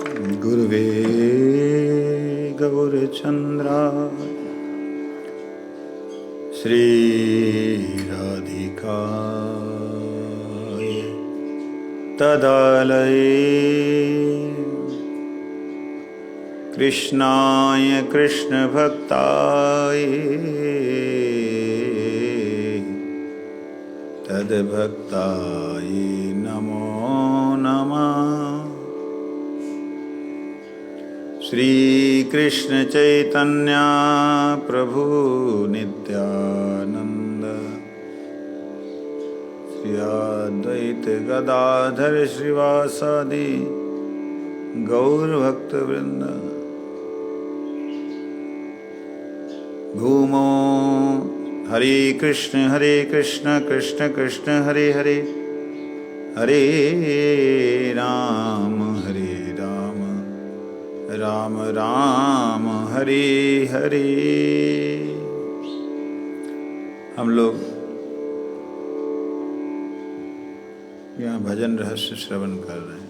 गुरुवे गौरचन्द्राय श्रीराधिकाय तदालये कृष्णाय कृष्णभक्ताय तद्भक्ताय नमो नमः। श्री कृष्ण चैतन्य प्रभु नित्यानंद श्री अद्वैत गदाधर श्रीवासादि गौर भक्त वृंद। भूमो हरे कृष्ण कृष्ण कृष्ण हरे हरे, हरे राम राम राम हरे हरे। हम लोग यहाँ भजन रहस्य श्रवण कर रहे हैं।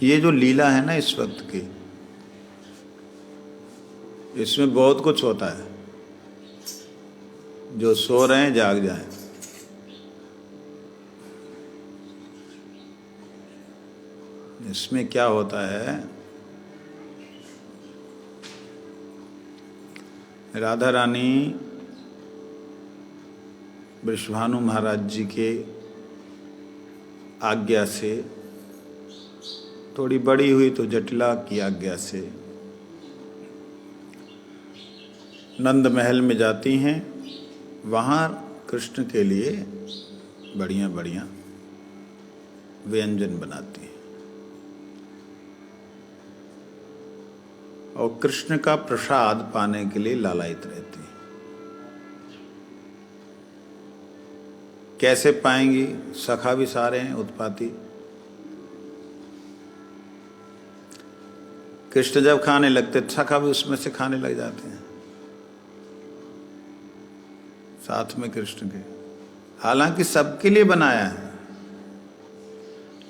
ये जो लीला है ना इस वक्त की, इसमें बहुत कुछ होता है। जो सो रहे हैं जाग जाएं। इसमें क्या होता है, राधा रानी वृषभानु महाराज जी के आज्ञा से, थोड़ी बड़ी हुई तो जटिला की आज्ञा से नंद महल में जाती हैं। वहाँ कृष्ण के लिए बढ़िया बढ़िया व्यंजन बनाती हैं और कृष्ण का प्रसाद पाने के लिए लालायित रहती हैं। कैसे पाएंगी? सखा भी सारे हैं उत्पाती। कृष्ण जब खाने लगते सखा भी उसमें से खाने लग जाते हैं साथ में कृष्ण के। हालांकि सबके लिए बनाया है,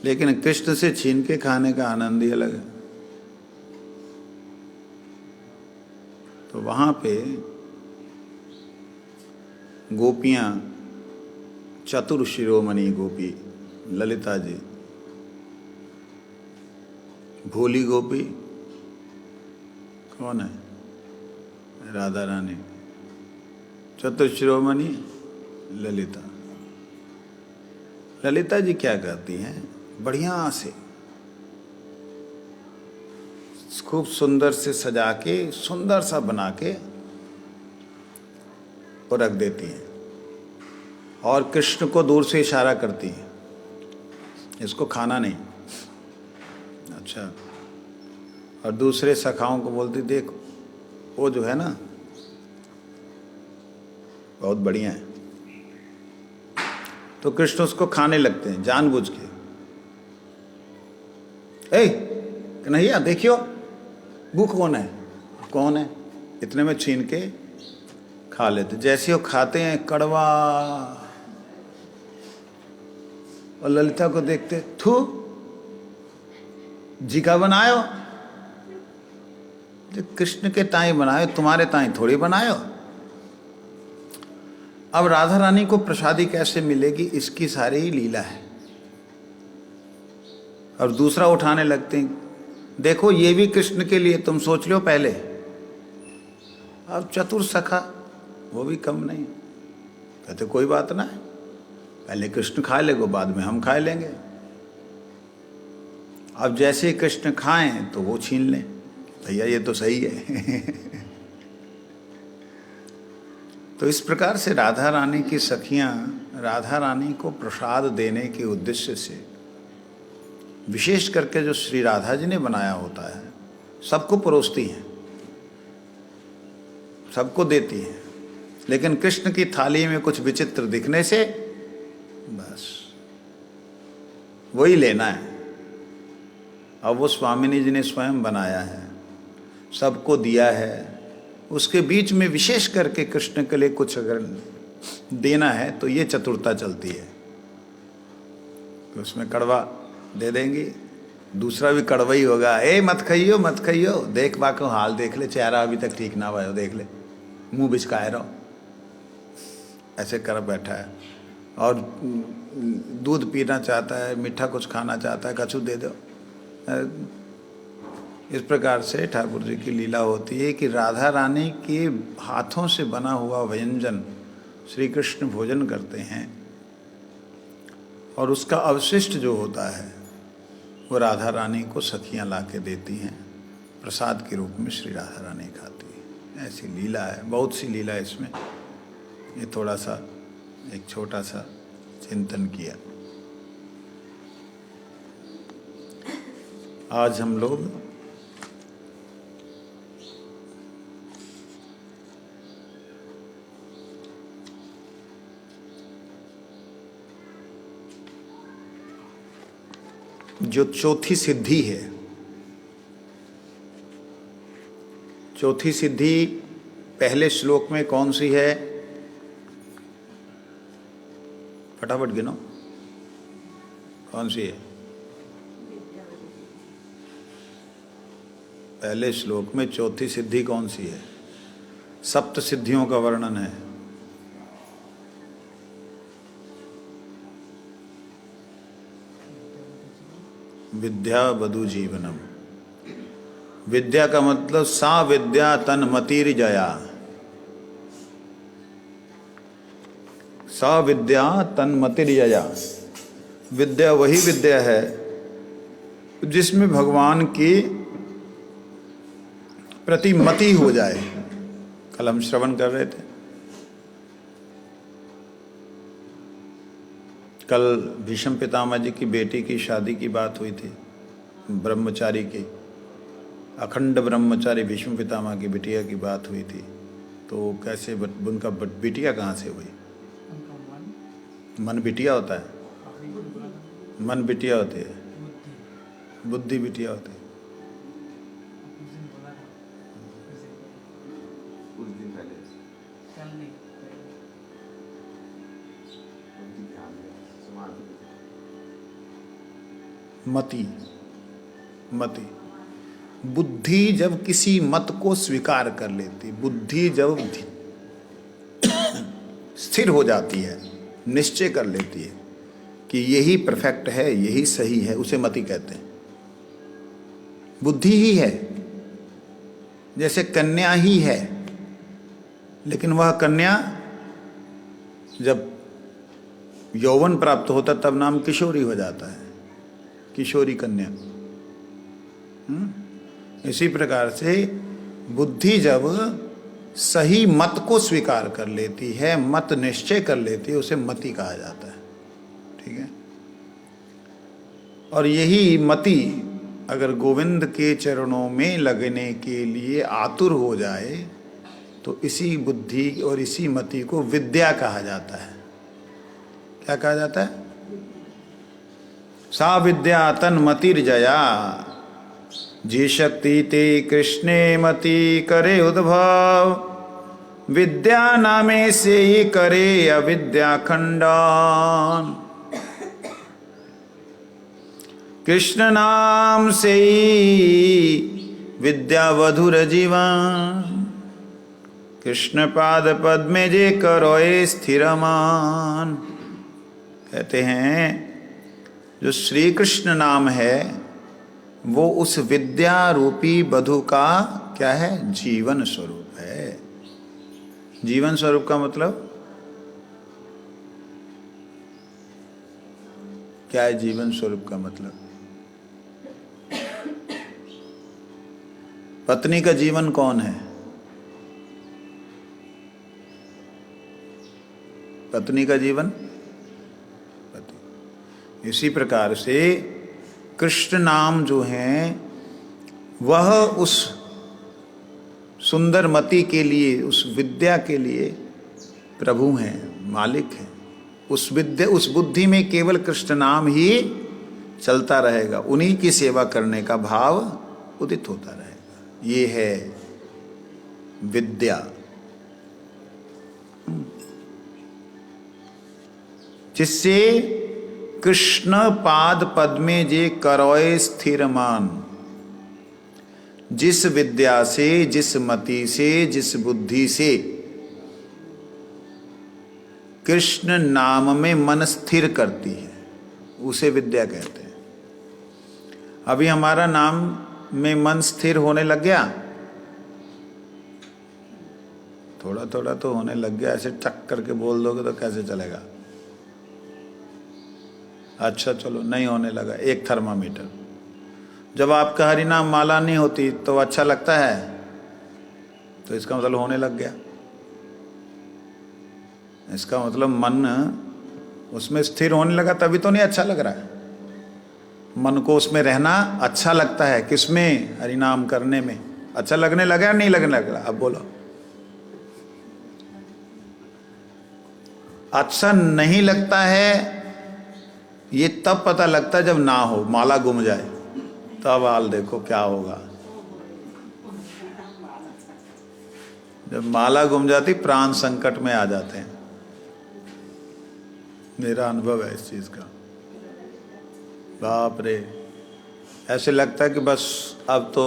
लेकिन कृष्ण से छीन के खाने का आनंद ही अलग है। तो वहां पे गोपियां, चतुर शिरोमणि गोपी ललिता जी, भोली गोपी कौन है? राधा रानी। चतुर शिरोमणि ललिता। ललिता जी क्या करती हैं? बढ़िया से खूब सुंदर से सजा के, सुंदर सा बना के और रख देती हैं और कृष्ण को दूर से इशारा करती हैं, इसको खाना नहीं। अच्छा। और दूसरे सखाओं को बोलती, देख वो जो है ना बहुत बढ़िया है। तो कृष्ण उसको खाने लगते हैं जानबूझ के। ए कन्हैया देखियो भूख कौन है, कौन है? इतने में छीन के खा लेते। जैसे वो खाते हैं कड़वा, और ललिता को देखते, थू जी का बनायो, जो कृष्ण के ताई बनायो, तुम्हारे ताई थोड़ी बनायो। अब राधा रानी को प्रसादी कैसे मिलेगी, इसकी सारी ही लीला है। और दूसरा उठाने लगते हैं, देखो ये भी कृष्ण के लिए, तुम सोच लो पहले। अब चतुर सखा वो भी कम नहीं, कहते कोई बात ना है, पहले कृष्ण खा लेगो, बाद में हम खा लेंगे। अब जैसे कृष्ण खाएं तो वो छीन लें, भैया ये तो सही है। तो इस प्रकार से राधा रानी की सखियां राधा रानी को प्रसाद देने के उद्देश्य से, विशेष करके जो श्री राधा जी ने बनाया होता है, सबको परोसती हैं, सबको देती हैं। लेकिन कृष्ण की थाली में कुछ विचित्र दिखने से बस वही लेना है। अब वो स्वामिनी जी ने स्वयं बनाया है, सबको दिया है, उसके बीच में विशेष करके कृष्ण के लिए कुछ अगर देना है तो ये चतुरता चलती है। तो उसमें कड़वा दे देंगी दूसरा भी कड़वा ही होगा, ए मत खाइयो मत खाइयो, देख बाको हाल देख ले, चेहरा अभी तक ठीक ना हुआ हो, देख ले मुंह बिचकाए रहो, ऐसे कर बैठा है। और दूध पीना चाहता है, मीठा कुछ खाना चाहता है, कछु दे दो। इस प्रकार से ठाकुर जी की लीला होती है कि राधा रानी के हाथों से बना हुआ व्यंजन श्री कृष्ण भोजन करते हैं, और उसका अवशिष्ट जो होता है वो राधा रानी को सखियां ला के देती हैं, प्रसाद के रूप में श्री राधा रानी खाती है। ऐसी लीला है, बहुत सी लीला है इसमें। ये थोड़ा सा एक छोटा सा चिंतन किया। आज हम लोग जो चौथी सिद्धि है, चौथी सिद्धि पहले श्लोक में कौन सी है? फटाफट गिनो, कौन सी है? पहले श्लोक में चौथी सिद्धि कौन सी है? सप्त सिद्धियों का वर्णन है। विद्या वधु जीवनम। विद्या का मतलब सा विद्या तन्मतिर जया, सा विद्या तन्मतिर जया। विद्या वही विद्या है जिसमें भगवान की प्रतिमति हो जाए। कल हम श्रवण कर रहे थे, कल भीष्म पितामह जी की बेटी की शादी की बात हुई थी, ब्रह्मचारी की, अखंड ब्रह्मचारी भीष्म पितामह की बिटिया की बात हुई थी। तो कैसे उनका बिटिया कहाँ से हुई? मन बिटिया होता है, मन बिटिया होती है, बुद्धि बिटिया होती है। मति, मति, बुद्धि जब किसी मत को स्वीकार कर लेती, बुद्धि जब स्थिर हो जाती है, निश्चय कर लेती है कि यही परफेक्ट है, यही सही है, उसे मति कहते हैं। बुद्धि ही है, जैसे कन्या ही है, लेकिन वह कन्या जब यौवन प्राप्त होता तब नाम किशोरी हो जाता है, किशोरी कन्या। इसी प्रकार से बुद्धि जब सही मत को स्वीकार कर लेती है, मत निश्चय कर लेती है, उसे मति कहा जाता है। ठीक है। और यही मति अगर गोविंद के चरणों में लगने के लिए आतुर हो जाए तो इसी बुद्धि और इसी मति को विद्या कहा जाता है। क्या कहा जाता है? सा विद्या तन्मतिर्जया, जी शक्ति ते कृष्णे मति करे उद्भव, विद्या नामे से ही करे अविद्या खंडन। कृष्ण नाम से ही विद्या वधुर जीवन, कृष्ण पाद पद्मे जे करोए स्थिरमान। कहते हैं जो श्री कृष्ण नाम है वो उस विद्या रूपी वधु का क्या है? जीवन स्वरूप है। जीवन स्वरूप का मतलब क्या है? जीवन स्वरूप का मतलब पत्नी का जीवन कौन है? पत्नी का जीवन पति। इसी प्रकार से कृष्ण नाम जो है वह उस सुंदर मति के लिए, उस विद्या के लिए प्रभु हैं, मालिक हैं। उस विद्या, उस बुद्धि में केवल कृष्ण नाम ही चलता रहेगा, उन्हीं की सेवा करने का भाव उदित होता रहेगा। ये है विद्या। जिससे कृष्ण पाद पद्मे जे करोए स्थिर मान। जिस विद्या से, जिस मति से, जिस बुद्धि से कृष्ण नाम में मन स्थिर करती है, उसे विद्या कहते हैं। अभी हमारा नाम में मन स्थिर होने लग गया, थोड़ा थोड़ा तो होने लग गया। ऐसे टक करके बोल दोगे तो कैसे चलेगा? अच्छा चलो, नहीं होने लगा। एक थर्मामीटर, जब आपका हरि नाम माला नहीं होती तो अच्छा लगता है, तो इसका मतलब होने लग गया। इसका मतलब मन उसमें स्थिर होने लगा, तभी तो नहीं अच्छा लग रहा है। मन को उसमें रहना अच्छा लगता है। किसमें? हरि नाम करने में। अच्छा लगने लगा या नहीं लगने लगा? अब बोलो। अच्छा नहीं लगता है ये तब पता लगता है जब ना हो, माला गुम जाए, तब हाल देखो क्या होगा। जब माला गुम जाती प्राण संकट में आ जाते हैं। मेरा अनुभव है इस चीज का। बाप रे, ऐसे लगता है कि बस अब तो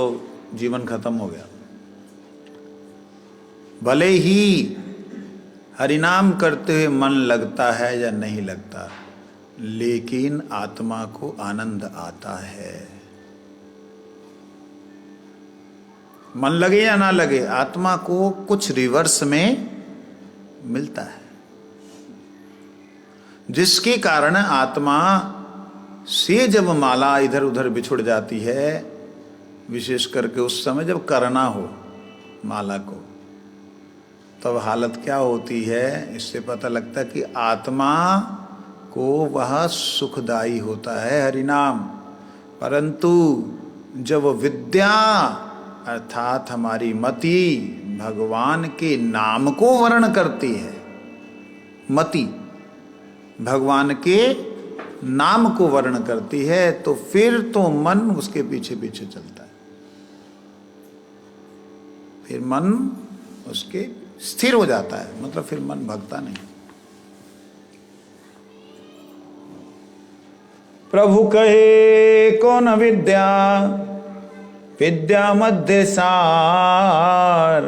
जीवन खत्म हो गया। भले ही हरिनाम करते हुए मन लगता है या नहीं लगता, लेकिन आत्मा को आनंद आता है। मन लगे या ना लगे, आत्मा को कुछ रिवर्स में मिलता है, जिसके कारण आत्मा से जब माला इधर उधर बिछुड़ जाती है, विशेष करके उस समय जब करना हो माला को, तब हालत क्या होती है, इससे पता लगता है कि आत्मा को वह सुखदायी होता है हरिनाम। परंतु जब विद्या अर्थात हमारी मति भगवान के नाम को वर्ण करती है, मति भगवान के नाम को वर्ण करती है, तो फिर तो मन उसके पीछे पीछे चलता है। फिर मन उसके स्थिर हो जाता है, मतलब फिर मन भगता नहीं। प्रभु कहे कौन विद्या, विद्या मध्य सार।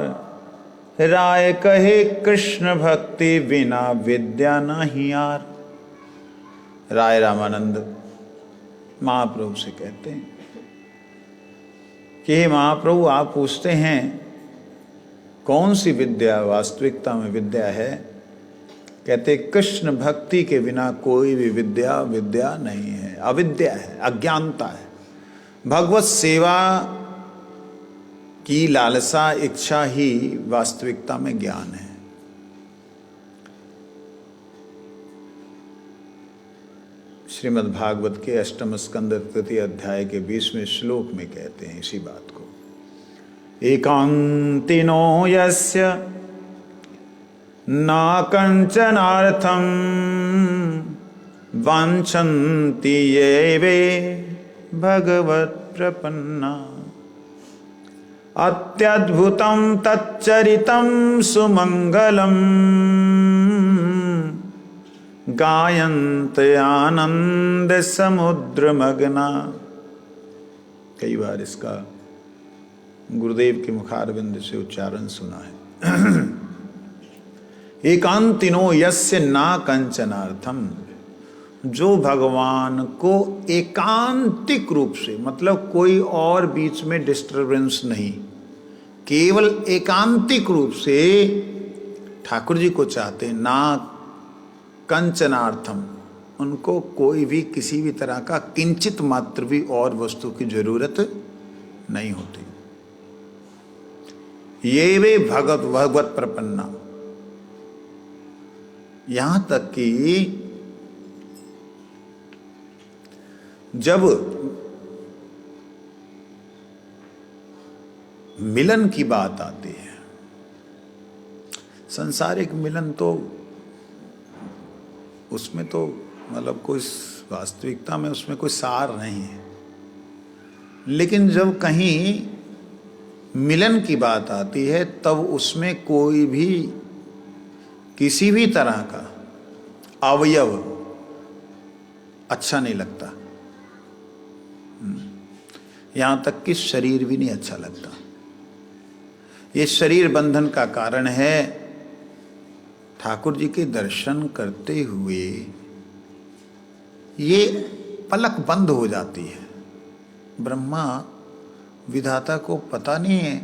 राय कहे कृष्ण भक्ति बिना विद्या नहीं यार। राय रामानंद महाप्रभु से कहते हैं कि हे महाप्रभु, आप पूछते हैं कौन सी विद्या वास्तविकता में विद्या है। कहते कृष्ण भक्ति के बिना कोई भी विद्या विद्या नहीं है, अविद्या है, अज्ञानता है। भगवत सेवा की लालसा इच्छा ही वास्तविकता में ज्ञान है। श्रीमद् भागवत के अष्टम स्कंद तृतीय अध्याय के 20वें श्लोक में कहते हैं इसी बात को। एकांतिनो यस्य न कंचनार्थं वांछन्ति ये वे भगवत प्रपन्ना। अत्यद्भुतं तच्चरितं सुमंगलम् गायन्त आनंद समुद्र मग्ना। कई बार इसका गुरुदेव के मुखारविंद से उच्चारण सुना है। एकांतिनो यस्य ना कंचनार्थम, जो भगवान को एकांतिक रूप से, मतलब कोई और बीच में डिस्टरबेंस नहीं, केवल एकांतिक रूप से ठाकुर जी को चाहते, ना कंचनार्थम, उनको कोई भी किसी भी तरह का किंचित मात्र भी और वस्तु की जरूरत नहीं होती। ये वे भगवत प्रपन्ना, यहां तक कि जब मिलन की बात आती है, सांसारिक मिलन तो उसमें तो मतलब कोई वास्तविकता में उसमें कोई सार नहीं है, लेकिन जब कहीं मिलन की बात आती है तब उसमें कोई भी किसी भी तरह का अवयव अच्छा नहीं लगता। यहाँ तक कि शरीर भी नहीं अच्छा लगता। ये शरीर बंधन का कारण है। ठाकुर जी के दर्शन करते हुए ये पलक बंद हो जाती है। ब्रह्मा विधाता को पता नहीं है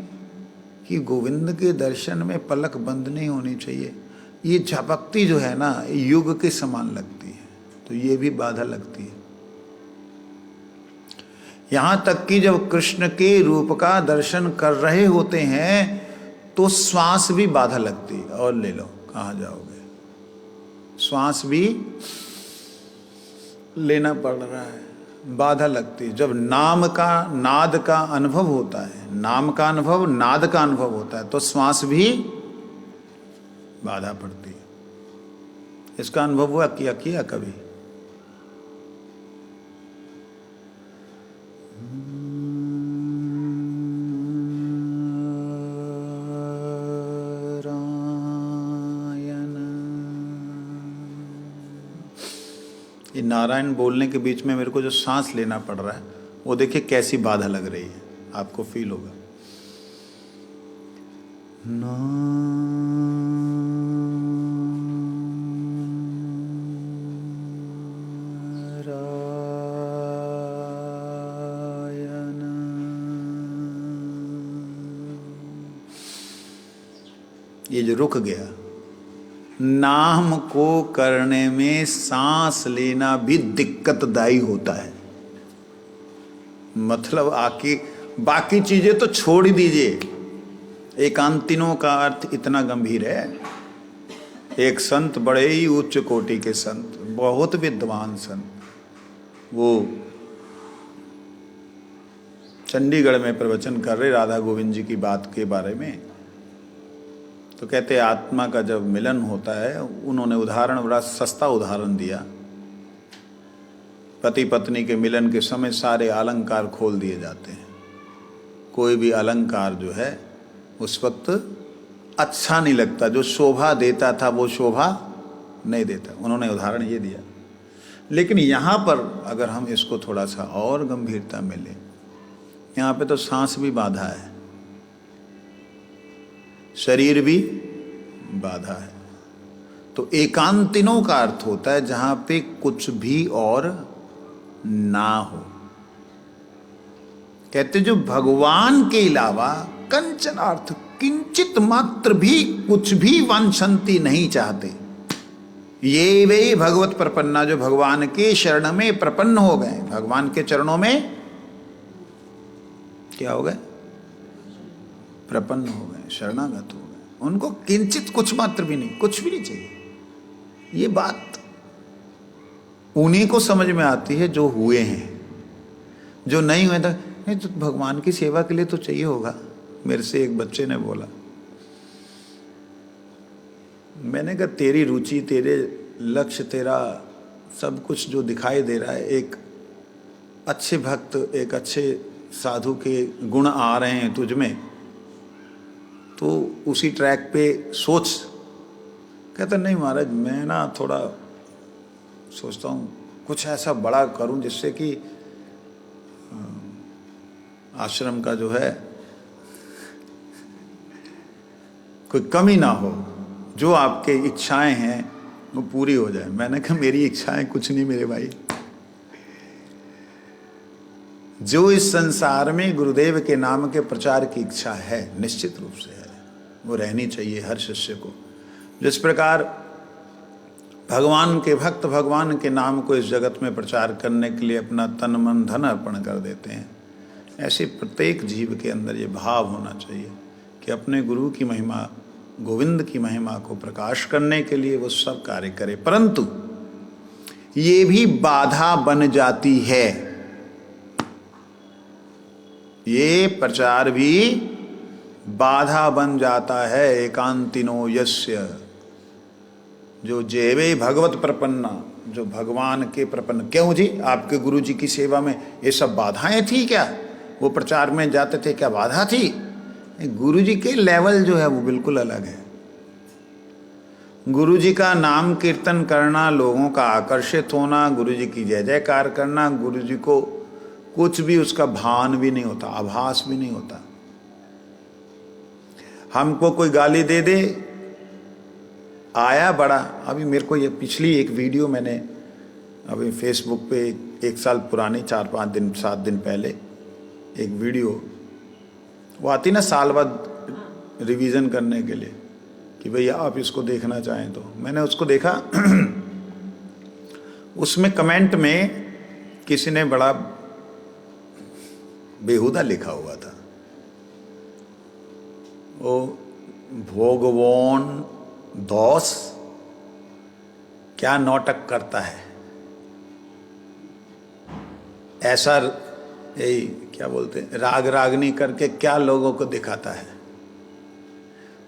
कि गोविंद के दर्शन में पलक बंद नहीं होनी चाहिए। ये झपकती जो है ना, युग के समान लगती है, तो ये भी बाधा लगती है। यहां तक कि जब कृष्ण के रूप का दर्शन कर रहे होते हैं तो श्वास भी बाधा लगती है। और ले लो, कहाँ जाओगे, श्वास भी लेना पड़ रहा है, बाधा लगती है। जब नाम का नाद का अनुभव होता है, नाम का अनुभव नाद का अनुभव होता है, तो श्वास भी बाधा पड़ती है। इसका अनुभव हुआ किया कभी? ये नारायण बोलने के बीच में मेरे को जो सांस लेना पड़ रहा है, वो देखिए कैसी बाधा लग रही है, आपको फील होगा। ये जो रुक गया, नाम को करने में सांस लेना भी दिक्कतदायी होता है। मतलब आके बाकी चीजें तो छोड़ ही दीजिए, एकांतिनों का अर्थ इतना गंभीर है। एक संत, बड़े ही उच्च कोटि के संत, बहुत विद्वान संत, वो चंडीगढ़ में प्रवचन कर रहे राधा गोविंद जी की बात के बारे में। तो कहते आत्मा का जब मिलन होता है, उन्होंने उदाहरण, बड़ा सस्ता उदाहरण दिया। पति पत्नी के मिलन के समय सारे अलंकार खोल दिए जाते हैं। कोई भी अलंकार जो है उस वक्त अच्छा नहीं लगता, जो शोभा देता था वो शोभा नहीं देता। उन्होंने उदाहरण ये दिया। लेकिन यहाँ पर अगर हम इसको थोड़ा सा और गंभीरता में लें, यहाँ पे तो सांस भी बाधा है, शरीर भी बाधा है। तो एकांतिनों का अर्थ होता है जहां पे कुछ भी और ना हो। कहते जो भगवान के अलावा कंचन अर्थ किंचित मात्र भी कुछ भी वांछन्ति नहीं चाहते। ये वे भगवत प्रपन्ना, जो भगवान के शरण में प्रपन्न हो गए, भगवान के चरणों में क्या हो गए? प्रपन्न हो गए, शरणागत हो गए। उनको किंचित कुछ मात्र भी नहीं, कुछ भी नहीं चाहिए। ये बात उन्हीं को समझ में आती है जो हुए हैं। जो नहीं हुए तो नहीं, तो भगवान की सेवा के लिए तो चाहिए होगा। मेरे से एक बच्चे ने बोला, मैंने कहा तेरी रुचि, तेरे लक्ष्य, तेरा सब कुछ जो दिखाई दे रहा है, एक अच्छे भक्त, एक अच्छे साधु के गुण आ रहे हैं तुझ में, तो उसी ट्रैक पे सोच। कहता नहीं महाराज, मैं ना थोड़ा सोचता हूँ कुछ ऐसा बड़ा करूँ जिससे कि आश्रम का जो है कोई कमी ना हो, जो आपके इच्छाएं हैं वो पूरी हो जाए। मैंने कहा मेरी इच्छाएं कुछ नहीं मेरे भाई। जो इस संसार में गुरुदेव के नाम के प्रचार की इच्छा है, निश्चित रूप से है, वो रहनी चाहिए हर शिष्य को। जिस प्रकार भगवान के भक्त भगवान के नाम को इस जगत में प्रचार करने के लिए अपना तन मन धन अर्पण कर देते हैं, ऐसे प्रत्येक जीव के अंदर ये भाव होना चाहिए कि अपने गुरु की महिमा, गोविंद की महिमा को प्रकाश करने के लिए वो सब कार्य करे। परंतु ये भी बाधा बन जाती है, ये प्रचार भी बाधा बन जाता है। एकांतिनो यस्य, जो जेवे भगवत प्रपन्ना, जो भगवान के प्रपन्न। क्यों जी, आपके गुरु जी की सेवा में ये सब बाधाएं थी क्या? वो प्रचार में जाते थे, क्या बाधा थी? गुरु जी के लेवल जो है वो बिल्कुल अलग है। गुरु जी का नाम कीर्तन करना, लोगों का आकर्षित होना, गुरु जी की जय जयकार करना, गुरु जी को कुछ भी उसका भान भी नहीं होता, आभास भी नहीं होता। हमको कोई गाली दे दे, आया बड़ा, अभी मेरे को ये पिछली एक वीडियो मैंने अभी फेसबुक पे एक साल पुरानी, 4-5 दिन 7 दिन पहले एक वीडियो वो आती ना साल बाद रिवीजन करने के लिए कि भैया आप इसको देखना चाहें तो मैंने उसको देखा। उसमें कमेंट में किसी ने बड़ा बेहुदा लिखा हुआ था, वो भगवान दोष क्या नाटक करता है, ऐसा यही क्या बोलते हैं, राग रागनी करके क्या लोगों को दिखाता है।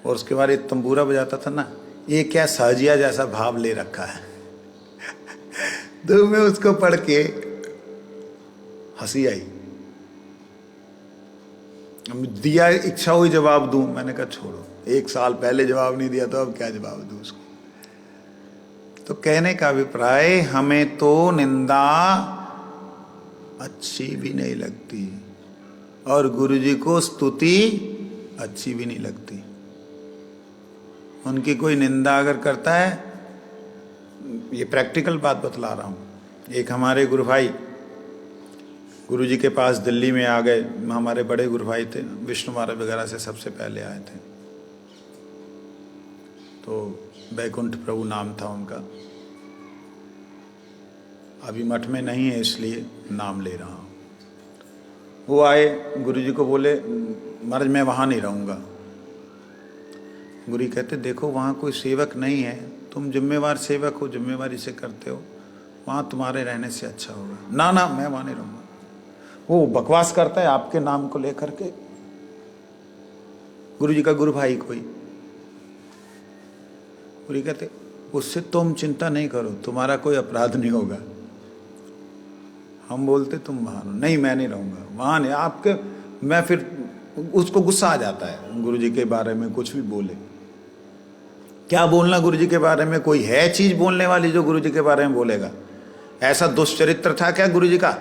और उसके बाद एक तंबूरा बजाता था ना, ये क्या सहजिया जैसा भाव ले रखा है। तो मैं उसको पढ़ के हंसी आई, दिया, इच्छा हुई जवाब दूं, मैंने कहा छोड़ो, 1 साल पहले जवाब नहीं दिया तो अब क्या जवाब दूं उसको। तो कहने का अभिप्राय, हमें तो निंदा अच्छी भी नहीं लगती और गुरु जी को स्तुति अच्छी भी नहीं लगती। उनकी कोई निंदा अगर करता है, ये प्रैक्टिकल बात बतला रहा हूँ। एक हमारे गुरु भाई गुरु जी के पास दिल्ली में आ गए, हमारे बड़े गुरु भाई थे, विष्णु महाराज वगैरह से सबसे पहले आए थे। तो बैकुंठ प्रभु नाम था उनका, अभी मठ में नहीं है इसलिए नाम ले रहा हूँ। वो आए, गुरु जी को बोले महाराज मैं वहाँ नहीं रहूँगा। गुरु जी कहते देखो वहाँ कोई सेवक नहीं है, तुम जिम्मेवार सेवक हो, जिम्मेवारी से करते हो, वहाँ तुम्हारे रहने से अच्छा होगा। ना ना मैं वहाँ नहीं रहूँगा। वो बकवास करता है आपके नाम को लेकर के, गुरु जी का गुरु भाई कोई। गुरु जी कहते उससे तुम चिंता नहीं करो, तुम्हारा कोई अपराध नहीं होगा। हम बोलते तुम वहाँ नहीं, मैं नहीं रहूँगा वहाँ नहीं आपके। मैं फिर उसको गुस्सा आ जाता है गुरु जी के बारे में कुछ भी बोले। क्या बोलना गुरु जी के बारे में, कोई है चीज बोलने वाली जो गुरु जी के बारे में बोलेगा? ऐसा दुष्चरित्र था क्या गुरु जी का?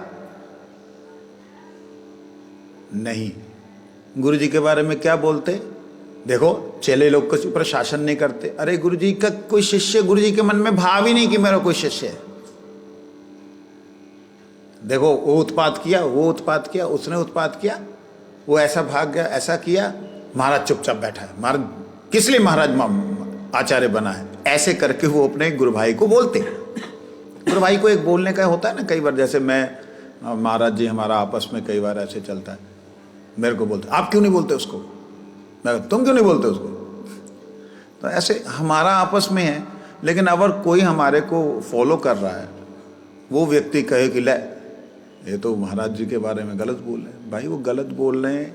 नहीं। गुरु जी के बारे में क्या बोलते, देखो चेले लोग के ऊपर शासन नहीं करते। अरे गुरु जी का कोई शिष्य, गुरु जी के मन में भाव ही नहीं कि मेरा कोई शिष्य है। देखो वो उत्पात किया, वो उत्पात किया, उसने उत्पात किया, वो ऐसा भाग गया, ऐसा किया, महाराज चुपचाप बैठा है, महाराज किस लिए महाराज आचार्य बना है, ऐसे करके वो अपने गुरु भाई को बोलते। गुरु भाई को एक बोलने का होता है ना, कई बार जैसे मैं महाराज जी हमारा आपस में कई बार ऐसे चलता है, मेरे को बोलते आप क्यों नहीं बोलते उसको, मैं तुम क्यों नहीं बोलते उसको। तो ऐसे हमारा आपस में है। लेकिन अगर कोई हमारे को फॉलो कर रहा है, वो व्यक्ति कहे कि ले ये तो महाराज जी के बारे में गलत बोल रहे हैं, भाई वो गलत बोल रहे हैं,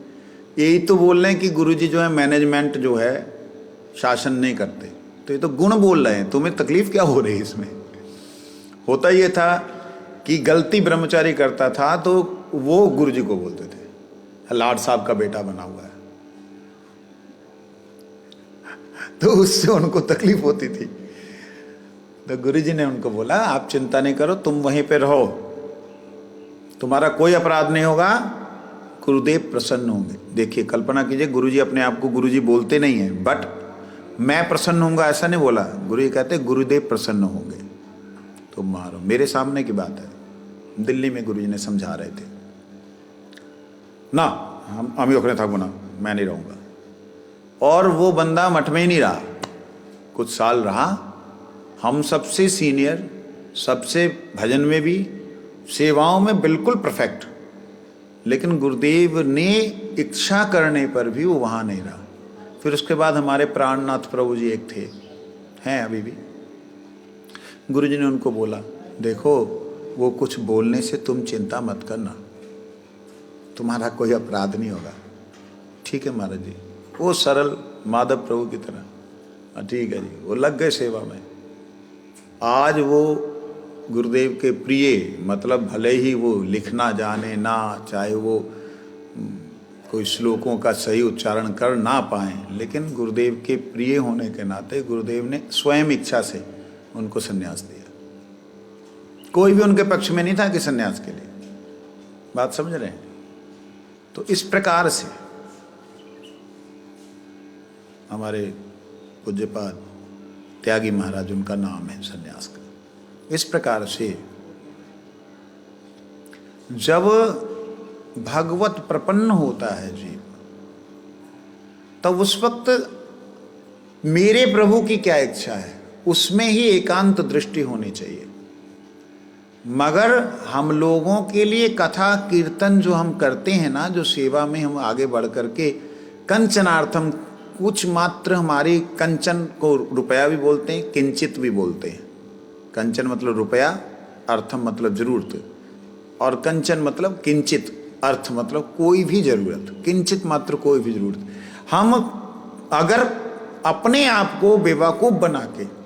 यही तो बोल रहे हैं कि गुरु जी जो है मैनेजमेंट जो है शासन नहीं करते, तो ये तो गुण बोल रहे हैं, तुम्हें तकलीफ क्या हो रही है इसमें। होता ये था कि गलती ब्रह्मचारी करता था तो वो गुरु जी को बोलते थे लाड साहब का बेटा बना हुआ है, तो उससे उनको तकलीफ होती थी। तो गुरु जी ने उनको बोला आप चिंता नहीं करो, तुम वहीं पे रहो, तुम्हारा कोई अपराध नहीं होगा, गुरुदेव प्रसन्न होंगे। देखिए कल्पना कीजिए, गुरुजी अपने आप को गुरुजी बोलते नहीं है, बट मैं प्रसन्न होऊंगा ऐसा नहीं बोला। गुरुजी कहते गुरुदेव प्रसन्न होंगे। तो मारो, मेरे सामने की बात है, दिल्ली में गुरुजी ने समझा रहे थे ना, हम ओखने था गुना, मैं नहीं रहूंगा। और वो बंदा मठ में ही नहीं रहा, कुछ साल रहा, हम सबसे सीनियर, सबसे भजन में भी, सेवाओं में बिल्कुल परफेक्ट, लेकिन गुरुदेव ने इच्छा करने पर भी वो वहाँ नहीं रहा। फिर उसके बाद हमारे प्राणनाथ प्रभु जी एक थे, हैं अभी भी। गुरु जी ने उनको बोला देखो वो कुछ बोलने से तुम चिंता मत करना, तुम्हारा कोई अपराध नहीं होगा। ठीक है महाराज जी, वो सरल माधव प्रभु की तरह, ठीक है जी, वो लग गए सेवा में। आज वो गुरुदेव के प्रिय, मतलब भले ही वो लिखना जाने ना, चाहे वो कोई श्लोकों का सही उच्चारण कर ना पाएं, लेकिन गुरुदेव के प्रिय होने के नाते गुरुदेव ने स्वयं इच्छा से उनको संन्यास दिया। कोई भी उनके पक्ष में नहीं था कि संन्यास के लिए। बात समझ रहे हैं? तो इस प्रकार से हमारे पूज्यपाद त्यागी महाराज, उनका नाम है संन्यास का। इस प्रकार से जब भगवत प्रपन्न होता है जीव, तब उस वक्त मेरे प्रभु की क्या इच्छा है, उसमें ही एकांत दृष्टि होनी चाहिए। मगर हम लोगों के लिए कथा कीर्तन जो हम करते हैं ना, जो सेवा में हम आगे बढ़ करके कंचनार्थम, कुछ मात्र हमारी, कंचन को रुपया भी बोलते हैं, किंचित भी बोलते हैं। कंचन मतलब रुपया, अर्थम मतलब जरूरत, और कंचन मतलब किंचित, अर्थ मतलब कोई भी जरूरत, किंचित मात्र कोई भी जरूरत। हम अगर अपने आप को बेवकूफ बना के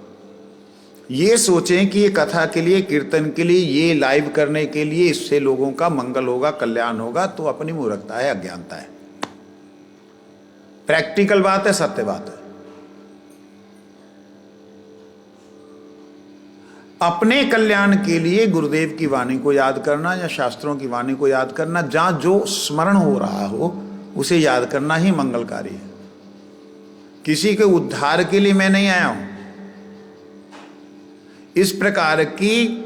ये सोचें कि ये कथा के लिए, कीर्तन के लिए, ये लाइव करने के लिए, इससे लोगों का मंगल होगा, कल्याण होगा, तो अपनी मूर्खता है, अज्ञानता है। प्रैक्टिकल बात है, सत्य बात है। अपने कल्याण के लिए गुरुदेव की वाणी को याद करना या शास्त्रों की वाणी को याद करना, जहां जो स्मरण हो रहा हो उसे याद करना ही मंगलकारी है। किसी के उद्धार के लिए मैं नहीं आया हूं। इस प्रकार की